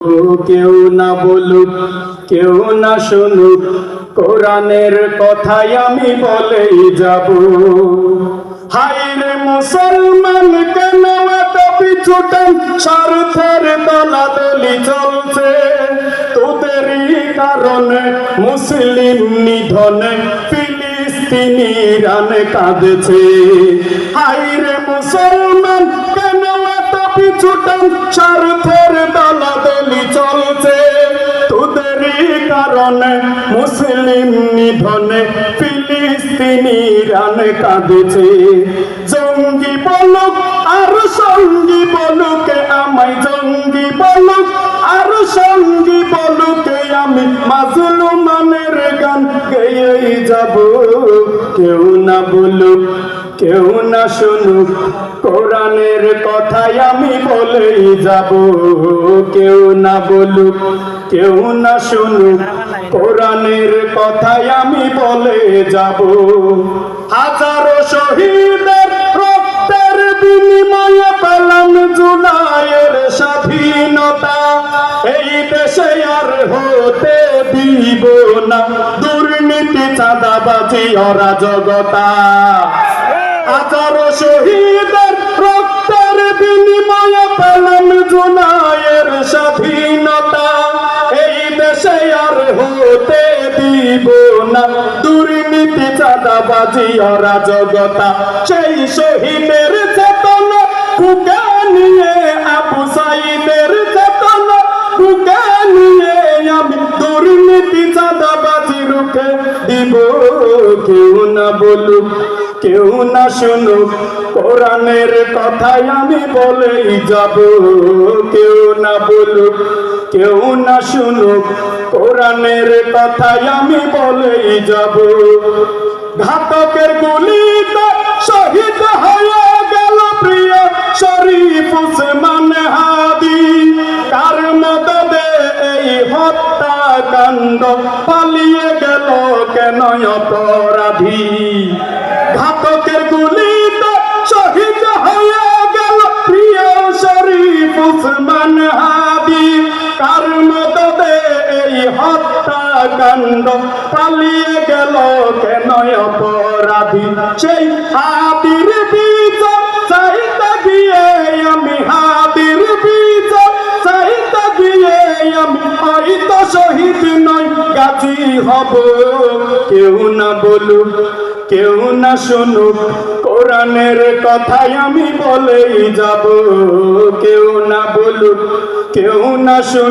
কেউ না বলুক, কেউ না শুনুক, কোরআনের কথাই আমি বলেই যাব। হায়রে মুসলমান কেন এত পিছুটান, স্বার্থের দলাদলি চলছে তোদেরই কারণে। মুসলিম নিধনে ফিলিস্তিনি ইরান কাঁদছে। হায়রে মুসলমান কেন এত পিছুটান, স্বার্থের দলাদলি চলছে তোদেরই কারণে। মুসলিম নিধনে ফিলিস্তিনি ইরান কাঁদছে। জঙ্গি বলুক আর সঙ্গী বলুক আমায়, জঙ্গি বলুক আর সঙ্গী বলুক আমি মাজলুমানের গান গেয়েই যাব। কেউ না বলুক, কেউ না শুনুক, কোরআনের কথাই আমি বলেই যাব। কেউ না বলুক, কেউ না শুনুক, কোরআনের কথাই আমি বলে যাব। হাজারো শহীদের রক্তের বিনিময়ে পেলাম জুলাইয়ের স্বাধীনতা। এই দেশে আর হতে দিব না দুর্নীতি, চাঁদাবাজি, অরাজকতা। হাজারো শহীদের রক্তের বিনিময়ে পেলাম জুলাইয়ের স্বাধীনতা। এই দেশে আর হতে দিব না দুর্নীতি, চাঁদাবাজি, অরাজকতা। সেই শহীদের চেতনা বুকে নিয়ে, আবু সাইদের চেতনা বুকে নিয়ে আমি দুর্নীতি, চাঁদাবাজি রুখে দিব। কেউ না বলুক, কেউ না শুনুক, কোরআনের কথাই আমি বলেই যাব। কেউ না বলুক, কেউ না শুনুক, কোরআনের কথাই আমি বলেই যাব। ঘাতকের গুলিতে শহীদ হয়ে গেল প্রিয় শরীফ উসমান হাদি। কার মদদে এই হত্যাকাণ্ড, পালিয়ে গেল কেন অপরাধী? ঘাতকের গুলিতে শহীদ হয়ে গেল প্রিয় শরীফ উসমান হাদি। কার মদদে এই হত্যাকাণ্ড, পালিয়ে গেল কেন অপরাধী? সেই হাদির বিচার চাইতে গিয়ে আমি, হাদির বিচার চাইতে গিয়ে আমি হয়তো শহীদ নই, গাজী হব। কেউ না বলুক, কেউ না শুনুক, কোরআনের কথাই আমি বলেই যাব। কেউ না বলুক, কেউ না শুনুক।